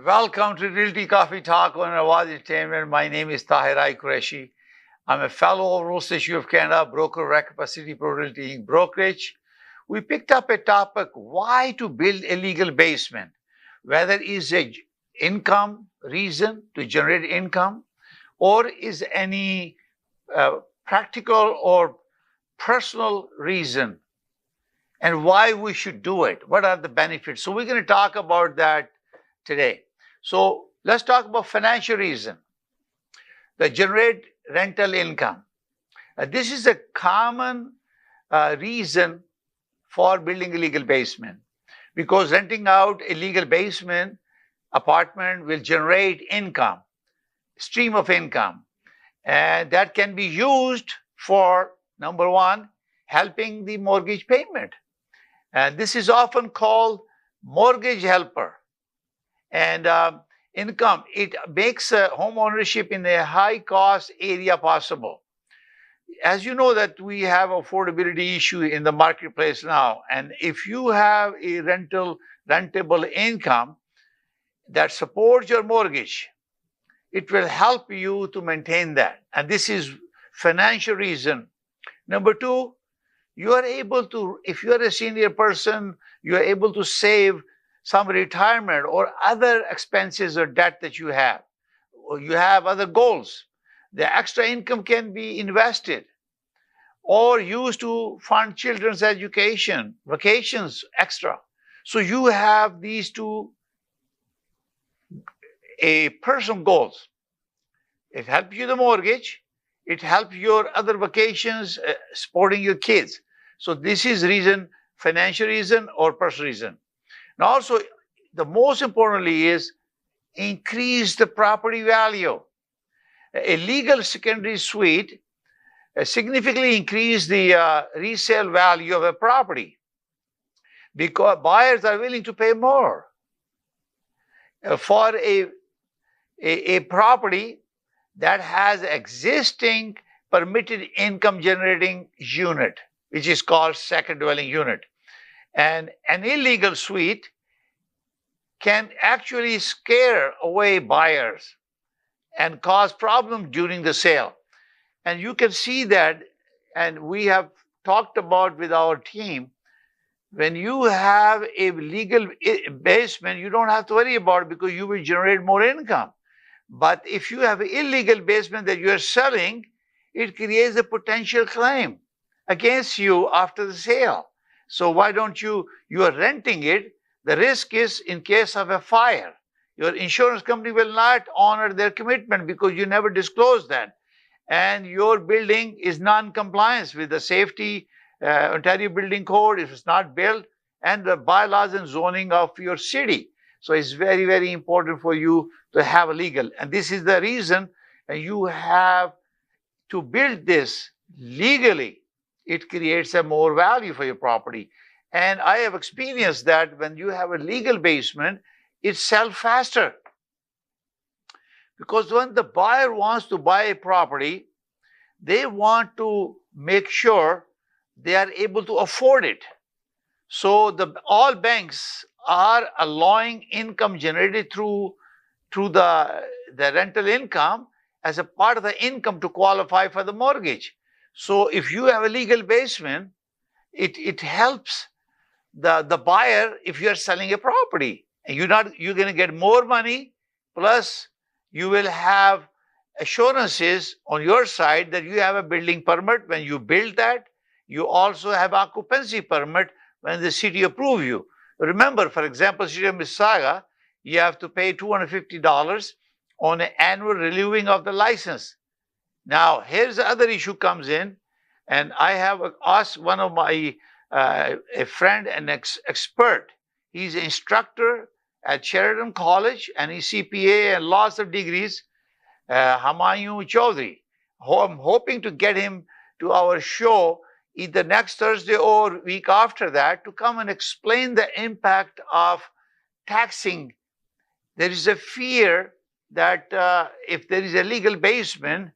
Welcome to Realty Coffee Talk on Awaz Entertainment. My name is Tahir Qureshi. I'm a fellow of Real Estate Institute of Canada, broker of Capacity Pro Realty Inc. Brokerage. We picked up a topic, why to build a legal basement, whether it is a income reason to generate income or is any practical or personal reason and why we should do it. What are the benefits? So we're going to talk about that today. So let's talk about financial reason that generate rental income. This is a common reason for building a legal basement because renting out a legal basement apartment will generate income, stream of income, and that can be used for, number one, helping the mortgage payment. And this is often called mortgage helper. And income, it makes home ownership in a high cost area possible. As you know that we have affordability issue in the marketplace now, and if you have a rentable income that supports your mortgage, it will help you to maintain that. And this is financial reason. Number two, you are able to, if you are a senior person, you are able to save some retirement or other expenses or debt that you have, or you have other goals. The extra income can be invested or used to fund children's education, vacations, extra. So you have these two personal goals. It helps you the mortgage, it helps your other vacations, supporting your kids. So this is reason, financial reason or personal reason. Now also, the most importantly is increase the property value. A legal secondary suite significantly increase the resale value of a property because buyers are willing to pay more for a property that has existing permitted income generating unit, which is called second dwelling unit. And an illegal suite can actually scare away buyers and cause problems during the sale. And you can see that, and we have talked about with our team, when you have a legal basement, you don't have to worry about it because you will generate more income. But if you have an illegal basement that you are selling, it creates a potential claim against you after the sale. So why don't you are renting it, the risk is in case of a fire, your insurance company will not honor their commitment because you never disclosed that. And your building is non-compliance with the safety, Ontario Building Code if it's not built, and the bylaws and zoning of your city. So it's very, very important for you to have a legal. And this is the reason you have to build this legally. It creates a more value for your property. And I have experienced that when you have a legal basement, it sells faster. Because when the buyer wants to buy a property, they want to make sure they are able to afford it. So all banks are allowing income generated through the rental income as a part of the income to qualify for the mortgage. So if you have a legal basement, it helps the buyer if you're selling a property. And you're going to get more money, plus you will have assurances on your side that you have a building permit when you build that. You also have occupancy permit when the city approve you. Remember, for example, City of Mississauga, you have to pay $250 on an annual renewing of the license. Now, here's the other issue comes in, and I have asked one of my, a friend, an expert. He's an instructor at Sheridan College, and he's CPA and lots of degrees, Humayun Chaudhry. I'm hoping to get him to our show either next Thursday or week after that to come and explain the impact of taxing. There is a fear that if there is a legal basement,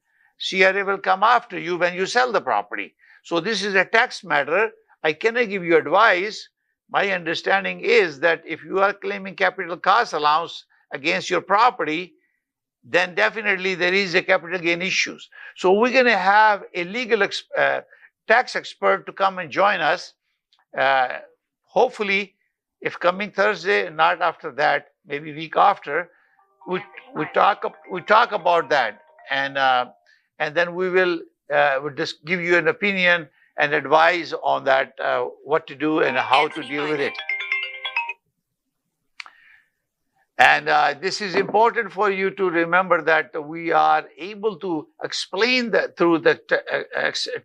CRA will come after you when you sell the property. So this is a tax matter. I cannot give you advice. My understanding is that if you are claiming capital cost allowance against your property, then definitely there is a capital gain issues. So we're going to have a legal tax expert to come and join us. Hopefully, if coming Thursday, not after that, maybe week after, we talk about that, and then we'll just give you an opinion and advise on that, what to do and how to deal with it. And this is important for you to remember that we are able to explain that through the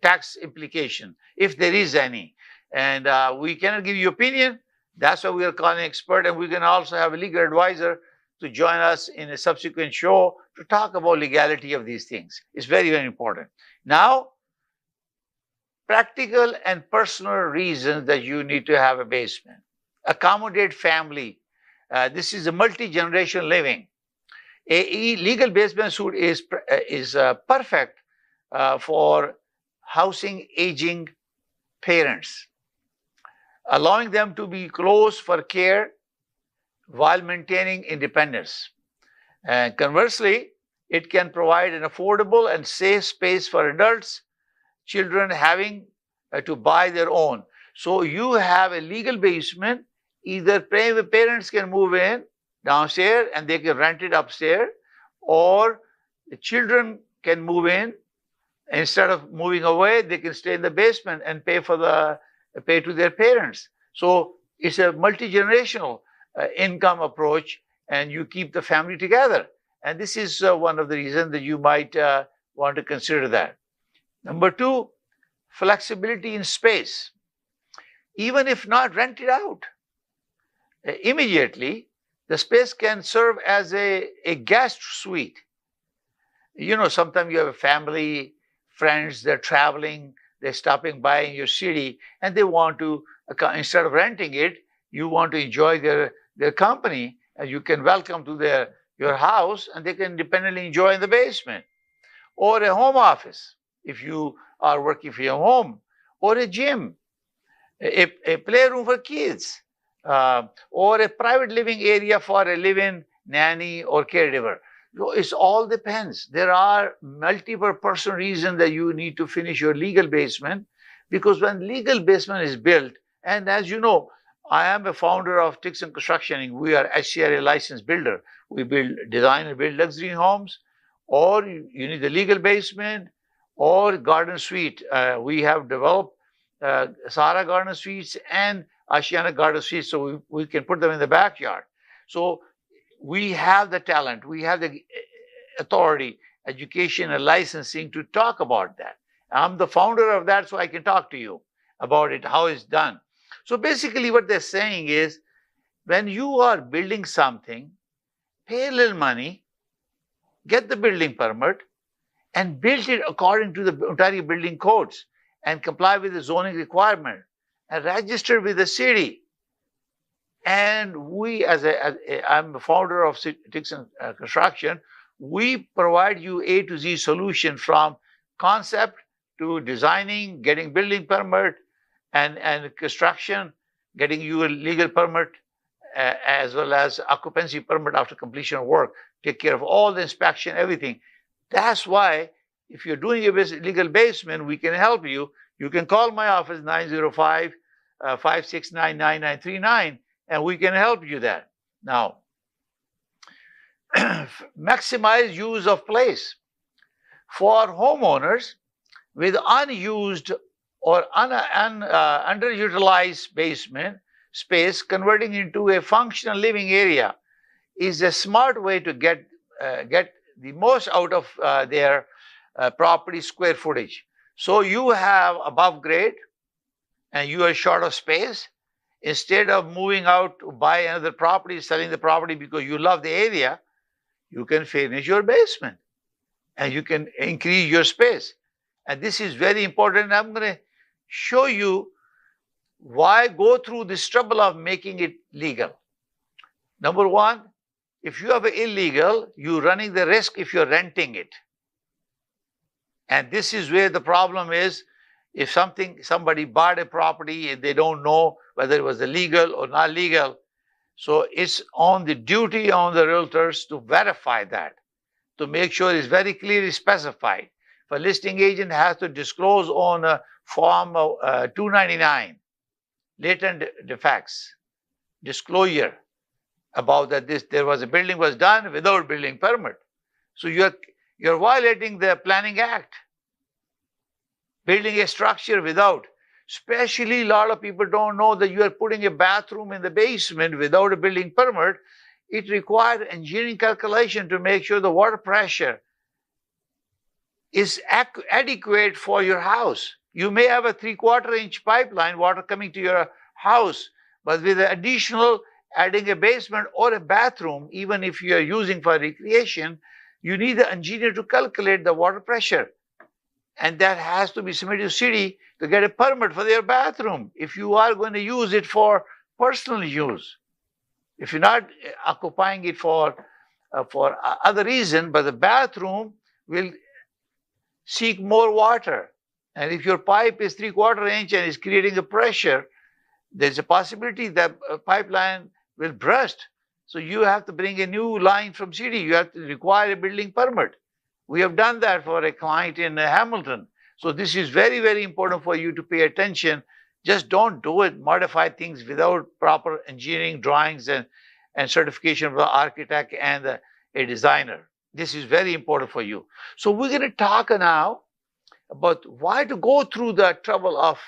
tax implication, if there is any. And we cannot give you opinion. That's why we are calling an expert. And we can also have a legal advisor to join us in a subsequent show to talk about legality of these things. It's very, very important. Now, practical and personal reasons that you need to have a basement. Accommodate family. This is a multi-generational living. A legal basement suite is perfect for housing aging parents, allowing them to be close for care while maintaining independence. And conversely, it can provide an affordable and safe space for adults, children having to buy their own. So you have a legal basement. Either parents can move in downstairs and they can rent it upstairs, or the children can move in. Instead of moving away, they can stay in the basement and pay to their parents. So it's a multi-generational income approach, and you keep the family together. And this is one of the reasons that you might want to consider that. Number two, flexibility in space. Even if not rented out immediately, the space can serve as a guest suite. You know, sometimes you have a family, friends, they're traveling, they're stopping by in your city, and they want to, instead of renting it, you want to enjoy their company, and you can welcome to your house, and they can independently enjoy in the basement. Or a home office, if you are working from your home, or a gym, a playroom for kids, or a private living area for a live-in nanny or caregiver. So it all depends. There are multiple personal reasons that you need to finish your legal basement, because when legal basement is built, and as you know, I am a founder of Tixon Construction. We are SCRA licensed builder. We design and build luxury homes, or you need a legal basement or garden suite. We have developed Sahara garden suites and Ashiana garden suites, so we can put them in the backyard. So we have the talent, we have the authority, education, and licensing to talk about that. I'm the founder of that, so I can talk to you about it, how it's done. So basically what they're saying is, when you are building something, pay a little money, get the building permit, and build it according to the Ontario building codes and comply with the zoning requirement and register with the city. And we, I'm the founder of Tixon Construction, we provide you A to Z solution from concept to designing, getting building permit, and construction, getting you a legal permit, as well as occupancy permit after completion of work, take care of all the inspection, everything. That's why if you're doing a legal basement, we can help you. You can call my office, 905-569-9939, and we can help you that. Now, maximize use of place. For homeowners with unused or underutilized basement space, converting into a functional living area is a smart way to get the most out of their property square footage. So you have above grade and you are short of space. Instead of moving out to buy another property, selling the property because you love the area, you can finish your basement and you can increase your space. And this is very important. I'm going to show you why go through this trouble of making it legal. Number one, if you have an illegal, you're running the risk if you're renting it. And this is where the problem is. If somebody bought a property and they don't know whether it was illegal or not legal, So it's on the duty on the realtors to verify that, to make sure it's very clearly specified. If a listing agent has to disclose on a form 299, latent defects, disclosure about that there was a building was done without building permit. So you're violating the Planning Act, building a structure without. Especially a lot of people don't know that you are putting a bathroom in the basement without a building permit. It requires engineering calculation to make sure the water pressure is adequate for your house. You may have a 3/4 inch pipeline, water coming to your house, but with the additional adding a basement or a bathroom, even if you are using for recreation, you need the engineer to calculate the water pressure. And that has to be submitted to city to get a permit for their bathroom if you are going to use it for personal use. If you're not occupying it for other reason, but the bathroom will seek more water. And if your pipe is 3/4 inch and is creating a pressure, there's a possibility that a pipeline will burst. So you have to bring a new line from city. You have to require a building permit. We have done that for a client in Hamilton. So this is very, very important for you to pay attention. Just don't do it, modify things without proper engineering drawings and certification of the architect and a designer. This is very important for you. So we're going to talk now about why to go through the trouble of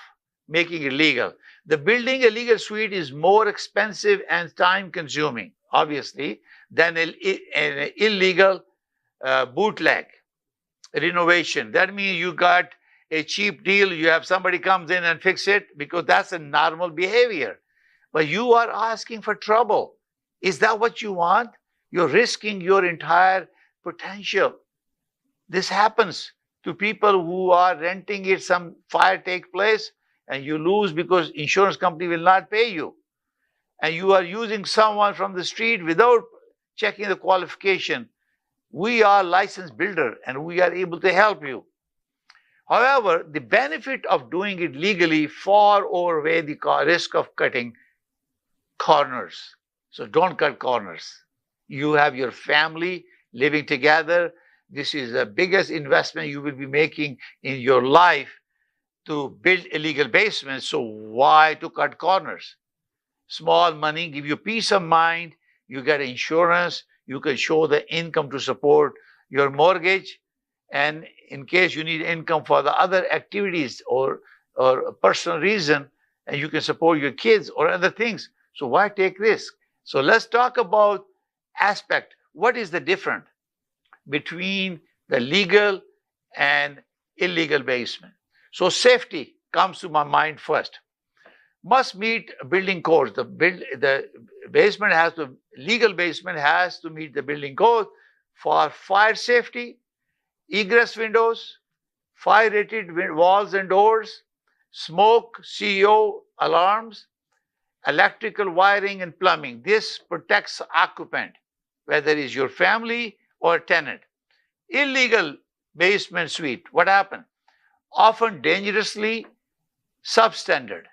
making it legal. The building a legal suite is more expensive and time consuming, obviously, than an illegal bootleg renovation. That means you got a cheap deal, you have somebody comes in and fix it, because that's a normal behavior. But you are asking for trouble. Is that what you want? You're risking your entire potential. This happens to people who are renting it, some fire take place and you lose because insurance company will not pay you. And you are using someone from the street without checking the qualification. We are licensed builder and we are able to help you. However, the benefit of doing it legally far outweigh the risk of cutting corners. So don't cut corners. You have your family living together. This is the biggest investment you will be making in your life to build a legal basement. So why to cut corners? Small money give you peace of mind. You get insurance. You can show the income to support your mortgage. And in case you need income for the other activities or a personal reason, and you can support your kids or other things. So why take risk? So let's talk about aspect. What is the difference between the legal and illegal basement? So safety comes to my mind first. Must meet building codes. The basement has to, legal basement has to meet the building code for fire safety, egress windows, fire rated walls and doors, smoke, CO alarms, electrical wiring and plumbing. This protects occupant, whether it's your family or tenant. Illegal basement suite, what happened? Often dangerously substandard.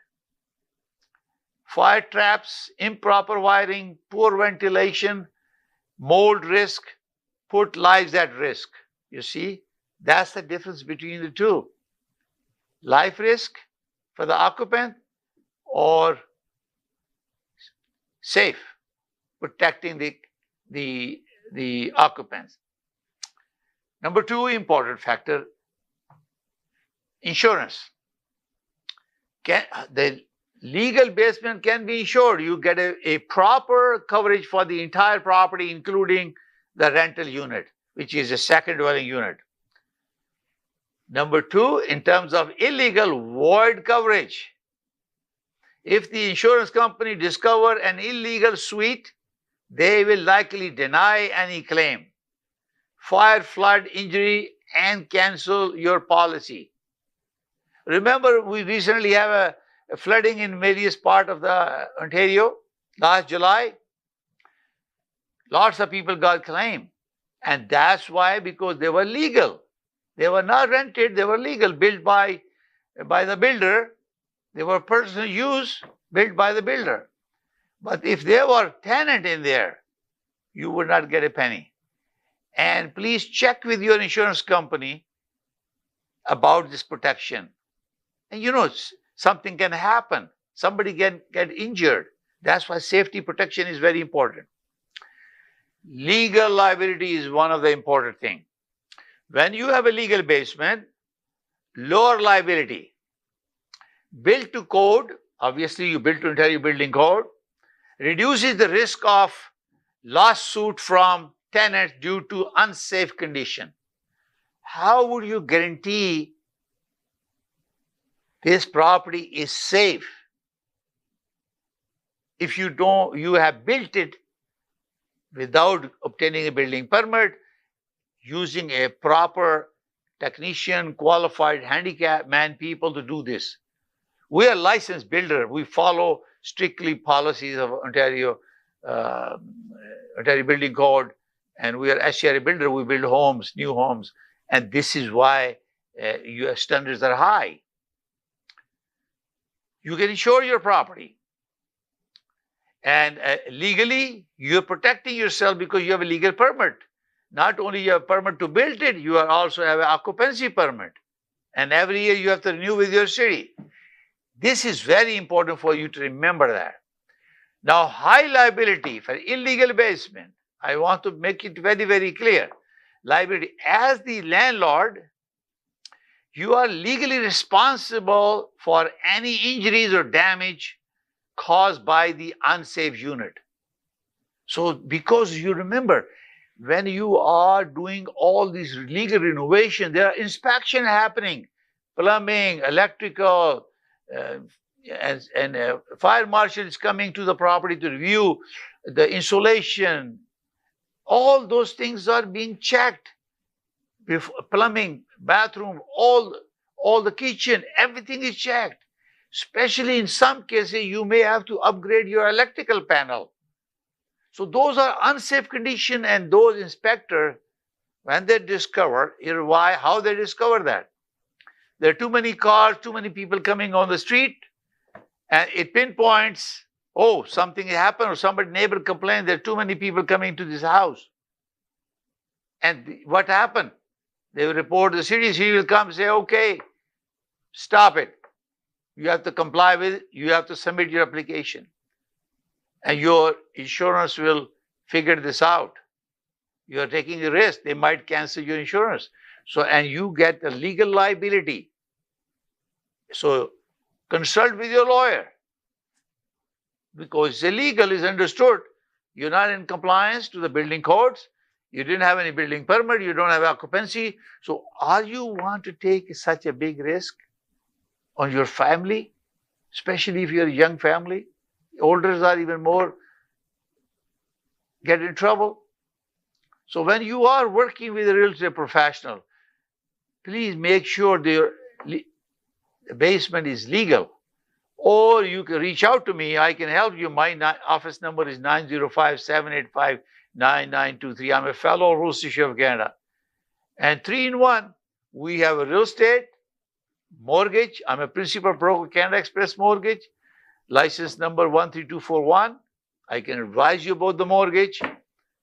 Fire traps, improper wiring, poor ventilation, mold risk, put lives at risk. You see, that's the difference between the two. Life risk for the occupant or safe, protecting the occupants. Number two important factor, insurance. The legal basement can be insured. You get a proper coverage for the entire property, including the rental unit, which is a second dwelling unit. Number two, in terms of illegal, void coverage. If the insurance company discover an illegal suite, they will likely deny any claim, fire, flood, injury, and cancel your policy. Remember, we recently have a flooding in various parts of the Ontario last July. Lots of people got claim. And that's why, because they were legal. They were not rented, they were legal, built by the builder. They were personal use, built by the builder. But if there were tenant in there, you would not get a penny. And please check with your insurance company about this protection. And you know, something can happen. Somebody can get injured. That's why safety protection is very important. Legal liability is one of the important things. When you have a legal basement, lower liability, built to code, obviously you built to Ontario Building Code, reduces the risk of lawsuit from tenants due to unsafe condition. How would you guarantee this property is safe if you have built it without obtaining a building permit, using a proper technician, qualified handicap man people to do this? We are licensed builder. We follow strictly policies of Ontario Building Code, and we are SCRA builder. We build homes, new homes, and this is why your standards are high. You can insure your property, and legally you're protecting yourself because you have a legal permit. Not only you have a permit to build it, you also have an occupancy permit, and every year you have to renew with your city. This is very important for you to remember that. Now, high liability for illegal basement, I want to make it very, very clear. Liability, as the landlord, you are legally responsible for any injuries or damage caused by the unsafe unit. So, because you remember, when you are doing all these legal renovation, there are inspection happening, plumbing, electrical, and fire marshal is coming to the property to review the insulation. All those things are being checked. Plumbing, bathroom, all the kitchen, everything is checked. Especially in some cases, you may have to upgrade your electrical panel. So those are unsafe conditions, and those inspectors, when they discover, how they discover that? There are too many cars, too many people coming on the street, and it pinpoints, oh, something happened, or neighbor complained, there are too many people coming to this house. And what happened? They will report to the city. City will come and say, okay, stop it. You have to comply with it. You have to submit your application. And your insurance will figure this out. You are taking a risk. They might cancel your insurance. So, and you get a legal liability. So, consult with your lawyer. Because it's illegal, is understood. You're not in compliance to the building codes. You didn't have any building permit. You don't have occupancy. So, are you want to take such a big risk on your family? Especially if you're a young family. Olders are even more get in trouble. So, when you are working with a real estate professional, please make sure the basement is legal. Or you can reach out to me. I can help you. My office number is 905-785-9923. I'm a fellow Real Estate of Canada. And 3-in-1, we have a real estate, mortgage. I'm a principal broker, Canada Express Mortgage, license number 13241. I can advise you about the mortgage.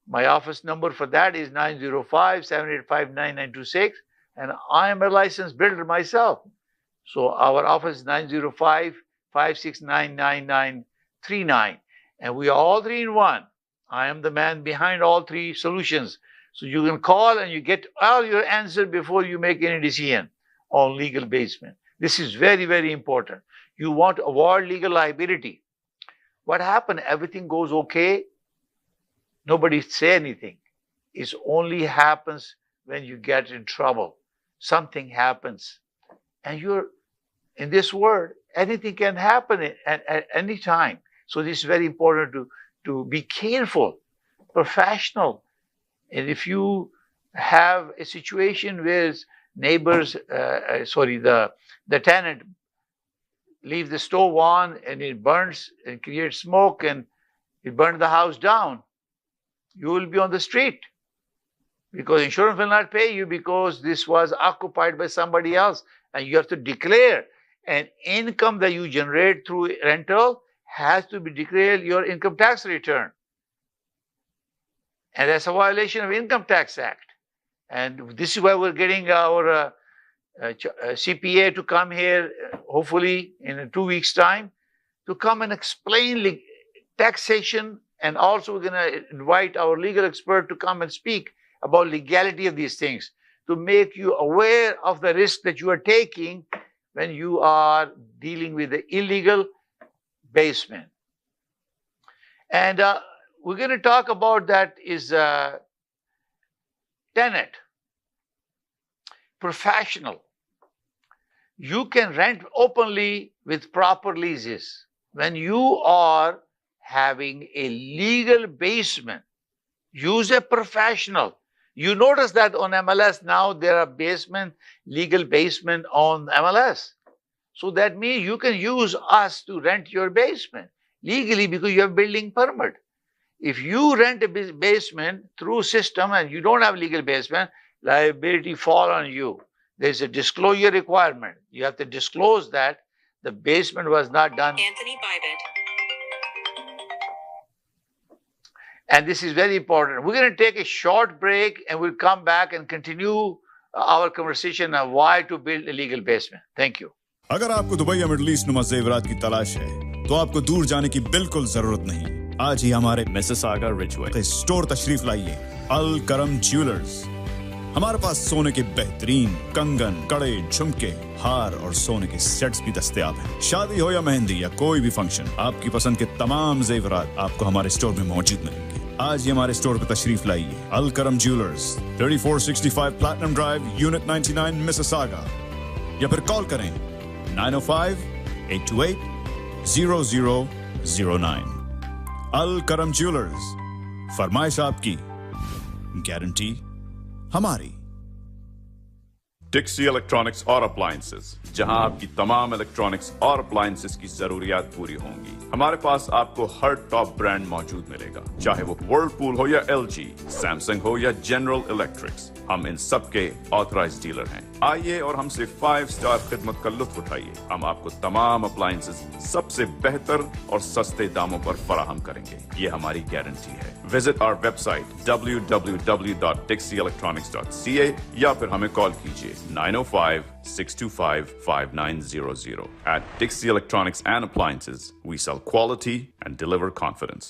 My office number for that is 905-785-9926. And I am a licensed builder myself. So our office is 905-569-9939. And we are all 3-in-1. I am the man behind all three solutions. So you can call and you get all your answer before you make any decision on legal basement. This is very, very important. You want to avoid legal liability. What happened? Everything goes okay. Nobody say anything. It only happens when you get in trouble. Something happens. And you're in this world, anything can happen at any time. So this is very important to be careful, professional. And if you have a situation where neighbors, the tenant leave the stove on and it burns and creates smoke and it burns the house down, you will be on the street because insurance will not pay you because this was occupied by somebody else, and you have to declare an income that you generate through rental has to be declared your income tax return. And that's a violation of Income Tax Act. And this is why we're getting our CPA to come here, hopefully in 2 weeks' time, to come and explain taxation. And also we're going to invite our legal expert to come and speak about legality of these things, to make you aware of the risk that you are taking when you are dealing with the illegal basement. And we're going to talk about that is tenant, professional. You can rent openly with proper leases. When you are having a legal basement, use a professional. You notice that on MLS now there are legal basement on MLS. So that means you can use us to rent your basement legally because you have building permit. If you rent a basement through system and you don't have legal basement, liability fall on you. There's a disclosure requirement. You have to disclose that the basement was not done. Anthony Bybit. And this is very important. We're going to take a short break and we'll come back and continue our conversation on why to build a legal basement. Thank you. अगर आपको Dubai या middle east नुमा ज़ेवरात की तलाश है, तो आपको दूर जाने की बिल्कुल जरूरत नहीं। आज ही हमारे मिसिसागा रिजवे के स्टोर तशरीफ लाइए, अल करम ज्वेलर्स। हमारे पास सोने के बेहतरीन कंगन, कड़े, झुमके, हार और सोने के सेट्स भी दस्तयाब हैं। शादी हो या मेहंदी या कोई भी फंक्शन, आपकी पसंद के तमाम ज़ेवरात आपको हमारे स्टोर में मौजूद मिलेंगे। आज ही हमारे स्टोर पर तशरीफ लाइए, अल करम jewellers, 3465 platinum drive, unit 99, Mississauga, या फिर कॉल करें 905-828-0009। अल करम ज्वेलर्स, फरमाइश आपकी, गारंटी हमारी। डिक्सी इलेक्ट्रॉनिक्स और अप्लायंसेस, जहां आपकी तमाम इलेक्ट्रॉनिक्स और अप्लायंसेस की जरूरियात पूरी होंगी। हमारे पास आपको हर टॉप ब्रांड मौजूद मिलेगा, चाहे वो वर्लपूल हो या एलजी, सैमसंग हो या जनरल इलेक्ट्रिक्स। हम इन सब के ऑथराइज्ड डीलर हैं। आइए और हमसे 5 स्टार खिदमत का लुत्फ उठाइए। हम आपको तमाम अप्लायंसेस सबसे बेहतर और सस्ते दामों पर फराहम करेंगे, ये हमारी गारंटी है। विजिट आवर वेबसाइट www.dixieelectronics.ca या फिर हमें कॉल कीजिए 905-625-5900. At Dixie Electronics and Appliances, we sell quality and deliver confidence.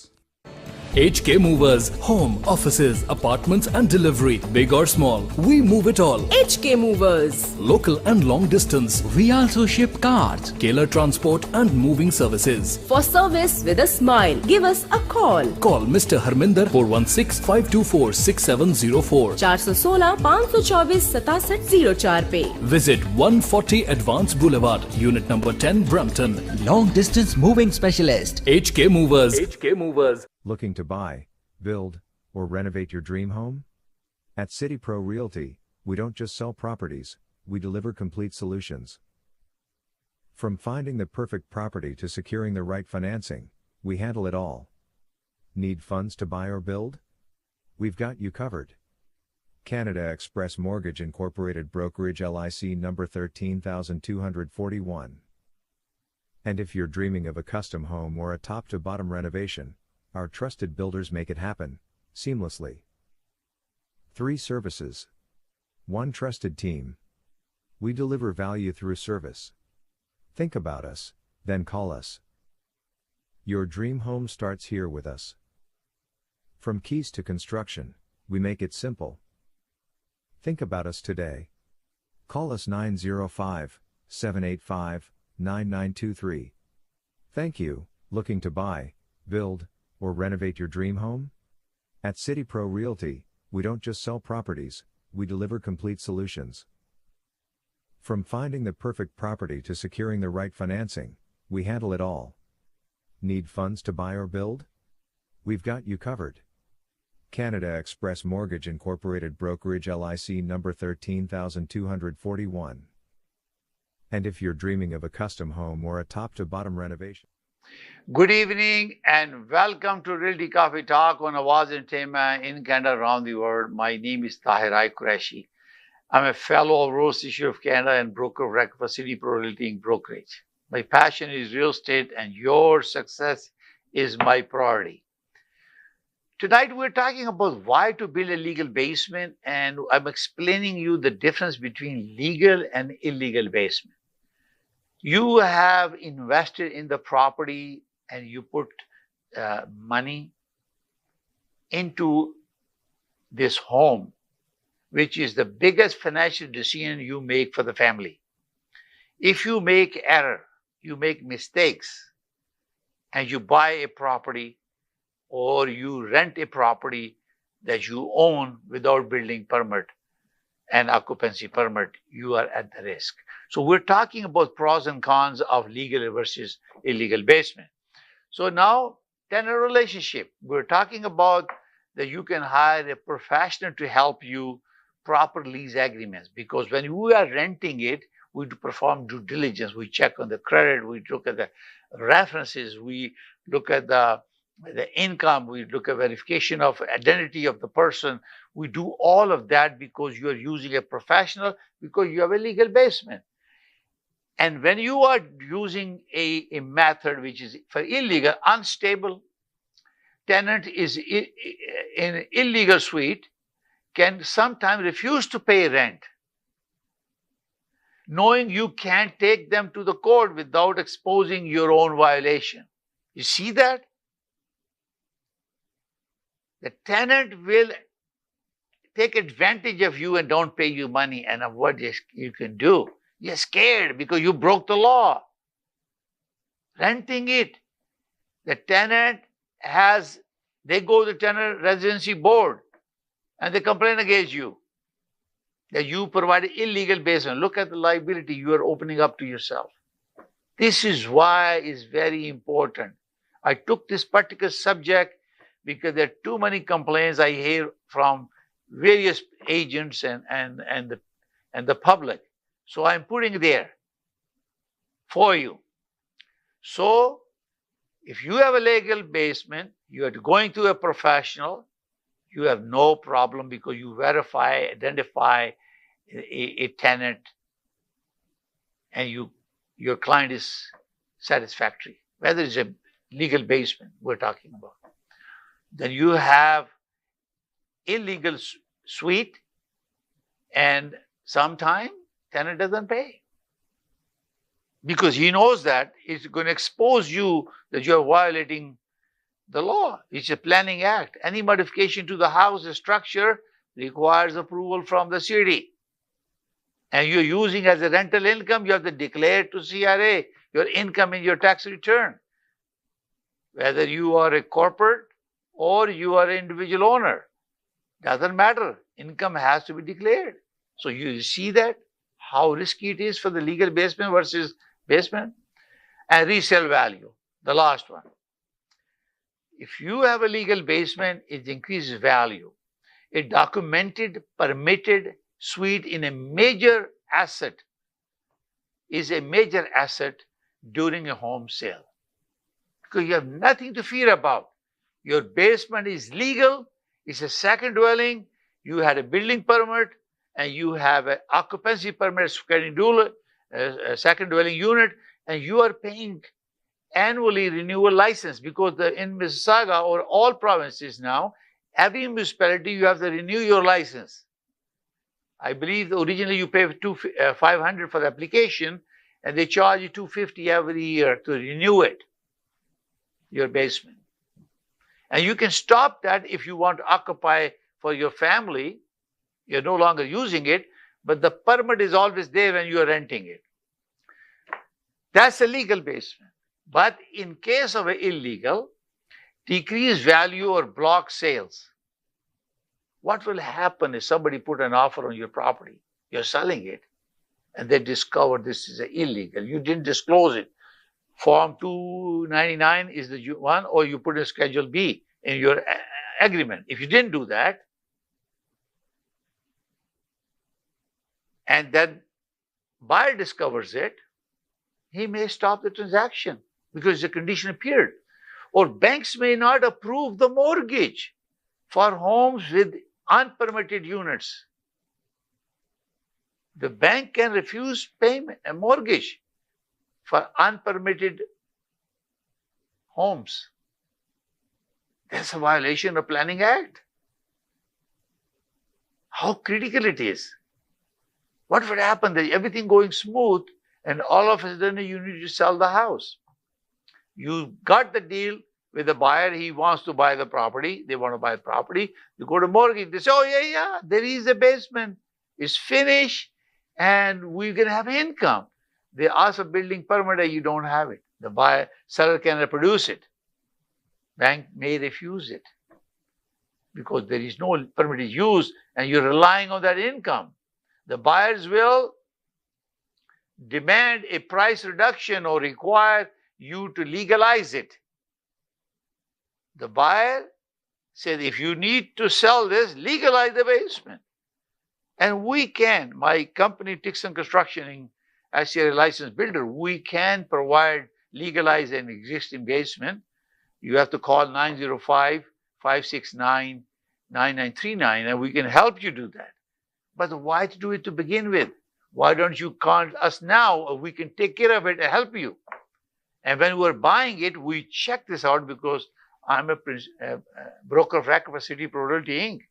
HK Movers, home, offices, apartments and delivery, big or small, we move it all. HK Movers. Local and long distance, we also ship cars, Keller transport and moving services. For service with a smile, give us a call. Call Mr. Harminder 416-524-6704. 416-524-6704 पे. Visit 140 Advance Boulevard, Unit number 10, Brampton. Long distance moving specialist. HK Movers. HK Movers. Looking to buy, build, or renovate your dream home? At City Pro Realty, we don't just sell properties, we deliver complete solutions. From finding the perfect property to securing the right financing, we handle it all. Need funds to buy or build? We've got you covered. Canada Express Mortgage Incorporated Brokerage LIC number 13241. And if you're dreaming of a custom home or a top-to-bottom renovation, our trusted builders make it happen, seamlessly. 3 services. 1 trusted team. We deliver value through service. Think about us, then call us. Your dream home starts here with us. From keys to construction, we make it simple. Think about us today. Call us 905-785-9923. Thank you. Looking to buy, build, or renovate your dream home? At City Pro Realty, we don't just sell properties, we deliver complete solutions. From finding the perfect property to securing the right financing, we handle it all. Need funds to buy or build? We've got you covered. Canada Express Mortgage Incorporated Brokerage LIC number 13241. And if you're dreaming of a custom home or a top-to-bottom renovation. Good evening and welcome to Realty Coffee Talk on Awaz Entertainment in Canada around the world. My name is Tahir Qureshi. I'm a fellow of Royal Institute of Canada and broker of record for City Pro Realty Brokerage. My passion is real estate, and your success is my priority. Tonight, we're talking about why to build a legal basement, and I'm explaining you the difference between legal and illegal basement. You have invested in the property and you put money into this home, which is the biggest financial decision you make for the family. If you make error, you make mistakes, and you buy a property or you rent a property that you own without building permit and occupancy permit, you are at the risk. So we're talking about pros and cons of legal versus illegal basement. So now, tenant relationship, we're talking about that you can hire a professional to help you proper lease agreements, because when you are renting it, we perform due diligence. We check on the credit, we look at the references, we look at the income, we look at verification of identity of the person. We do all of that because you are using a professional, because you have a legal basement. And when you are using a method which is for illegal, unstable, tenant is in an illegal suite, can sometimes refuse to pay rent, knowing you can't take them to the court without exposing your own violation. You see that? The tenant will take advantage of you and don't pay you money, and of what you can do. You're scared because you broke the law. Renting it, the tenant they go to the tenant residency board and they complain against you that you provided illegal basement. Look at the liability you are opening up to yourself. This is why it's very important. I took this particular subject because there are too many complaints I hear from various agents and the public. So I'm putting it there for you. So if you have a legal basement, you are going to a professional, you have no problem because you verify, identify a tenant, and your client is satisfactory, whether it's a legal basement we're talking about. Then you have illegal suite, and sometime tenant doesn't pay because he knows that it's going to expose you that you're violating the law. It's a planning act. Any modification to the house structure requires approval from the city. And you're using as a rental income, you have to declare to CRA your income in your tax return. Whether you are a corporate or you are an individual owner, doesn't matter. Income has to be declared. So you see that, how risky it is for the legal basement versus basement. And resale value, the last one. If you have a legal basement, it increases value. A documented, permitted suite in a major asset is a major asset during a home sale, because you have nothing to fear about. Your basement is legal, it's a second dwelling, you had a building permit, and you have an occupancy permit, a second dwelling unit, and you are paying annually renewal license, because in Mississauga or all provinces now, every municipality you have to renew your license. I believe originally you pay $500 for the application, and they charge you $250 every year to renew it, your basement. And you can stop that if you want to occupy for your family. You're no longer using it, but the permit is always there when you are renting it. That's a legal basement. But in case of an illegal, decreased value or block sales, what will happen if somebody put an offer on your property, you're selling it, and they discover this is illegal? You didn't disclose it. Form 299 is the one, or you put a Schedule B in your agreement. If you didn't do that, and then buyer discovers it, he may stop the transaction because the condition appeared. Or banks may not approve the mortgage for homes with unpermitted units. The bank can refuse payment, a mortgage for unpermitted homes. That's a violation of Planning Act. How critical it is. What would happen that everything going smooth and all of a sudden you need to sell the house? You got the deal with the buyer, he wants to buy the property, they want to buy the property, you go to mortgage, they say, oh yeah, there is a basement, it's finished, and we're going to have income. They ask for building permit and you don't have it. The seller cannot produce it. Bank may refuse it because there is no permitted use and you're relying on that income. The buyers will demand a price reduction or require you to legalize it. The buyer said, if you need to sell this, legalize the basement. And we can, my company, Tixon Construction, as a licensed builder, we can provide, legalize an existing basement. You have to call 905-569-9939 and we can help you do that. But why to do it to begin with? Why don't you contact us now? We can take care of it and help you. And when we're buying it, we check this out because I'm a broker of record City Pro Realty Inc.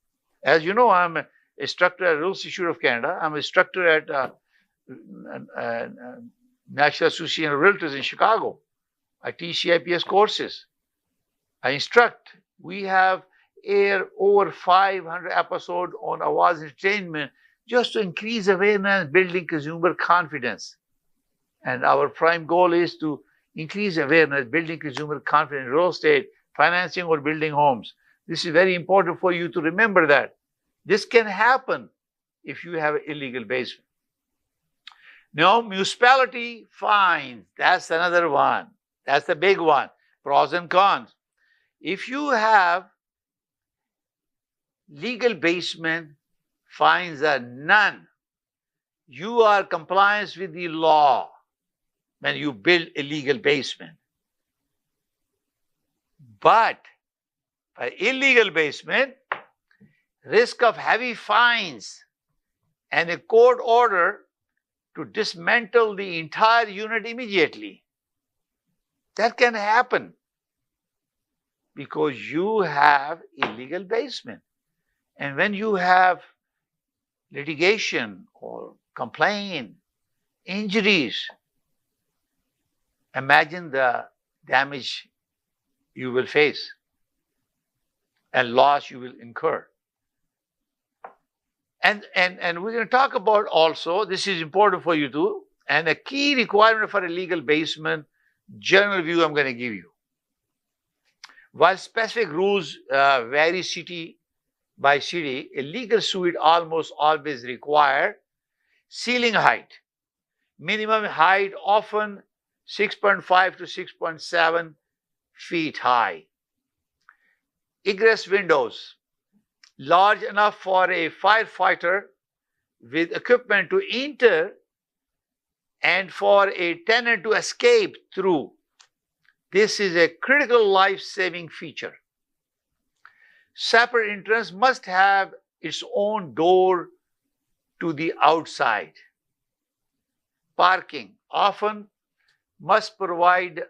As you know, I'm an instructor at Realty Institute of Canada. I'm an instructor at National Association of Realtors in Chicago. I teach CIPS courses. I instruct. We have aired over 500 episodes on Awaz Entertainment just to increase awareness, building consumer confidence. And our prime goal is to increase awareness, building consumer confidence in real estate, financing or building homes. This is very important for you to remember that. This can happen if you have an illegal basement. Now, municipality fines, that's another one. That's the big one. Pros and cons. If you have legal basement, fines are none. You are compliance with the law when you build a legal basement. But for illegal basement, risk of heavy fines and a court order to dismantle the entire unit immediately. That can happen because you have illegal basement. And when you have litigation or complaint, injuries, imagine the damage you will face and loss you will incur. And we're going to talk about also, this is important for you too, and a key requirement for a legal basement, general view I'm going to give you. While specific rules vary city by city, a legal suite almost always require ceiling height. Minimum height often 6.5 to 6.7 feet high. Egress windows large enough for a firefighter with equipment to enter and for a tenant to escape through. This is a critical life-saving feature. Separate entrance must have its own door to the outside. Parking often must provide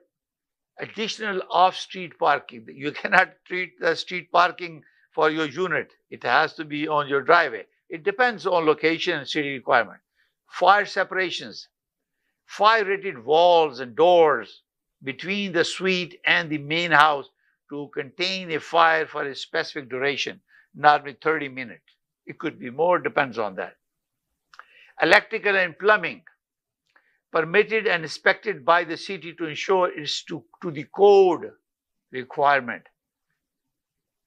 additional off-street parking. You cannot treat the street parking for your unit. It has to be on your driveway. It depends on location and city requirement. Fire separations, fire-rated walls and doors between the suite and the main house to contain a fire for a specific duration, normally 30 minutes. It could be more, depends on that. Electrical and plumbing, permitted and inspected by the city to ensure it's to the code requirement.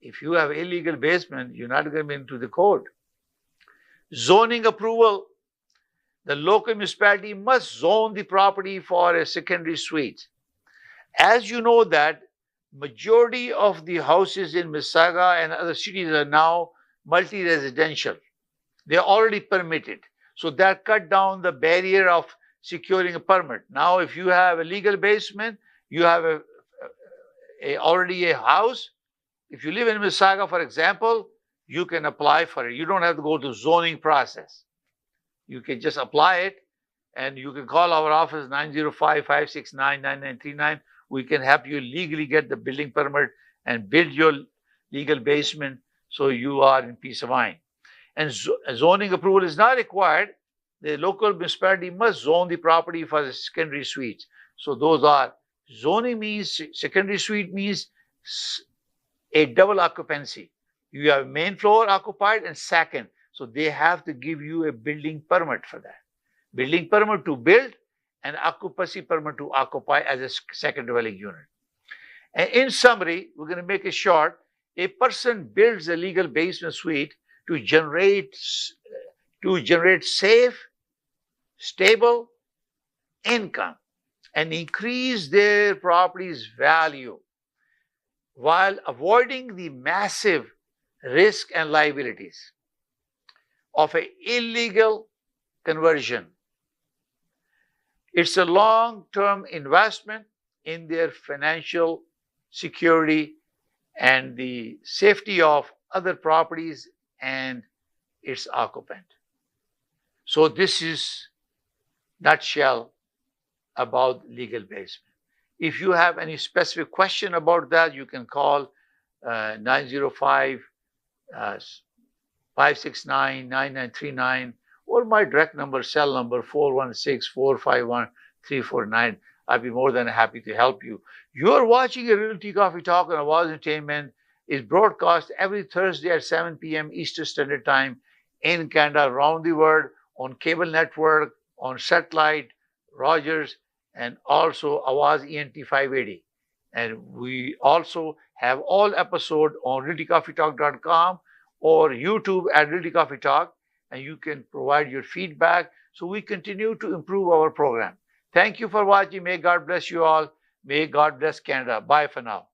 If you have illegal basement, you're not going to be into the code. Zoning approval, the local municipality must zone the property for a secondary suite. As you know that majority of the houses in Mississauga and other cities are now multi-residential. They're already permitted. So that cut down the barrier of securing a permit. Now, if you have a legal basement, you have already a house. If you live in Mississauga, for example, you can apply for it. You don't have to go to zoning process. You can just apply it And you can call our office 905-569-9939. We can help you legally get the building permit and build your legal basement so you are in peace of mind. And zoning approval is not required. The local municipality must zone the property for the secondary suites. So those are, zoning means, secondary suite means a double occupancy. You have main floor occupied and second. So they have to give you a building permit for that. Building permit to build and occupancy permit to occupy as a second dwelling unit. And in summary, we're going to make it short. A person builds a legal basement suite to generate safe, stable income and increase their property's value while avoiding the massive risk and liabilities of an illegal conversion. It's a long-term investment in their financial security and the safety of other properties and its occupant. So this is nutshell about legal basement. If you have any specific question about that, you can call 905-569-9939 or my direct number, cell number 416-451-349. I'd be more than happy to help you. You're watching a Realty Coffee Talk on Awaz Entertainment. Is broadcast every Thursday at 7 p.m. Eastern Standard Time in Canada, around the world, on cable network, on satellite, Rogers, and also Awaz ENT 580. And we also have all episodes on realtycoffeetalk.com or YouTube at Realty Coffee Talk, and you can provide your feedback so we continue to improve our program. Thank you for watching. May God bless you all. May God bless Canada. Bye for now.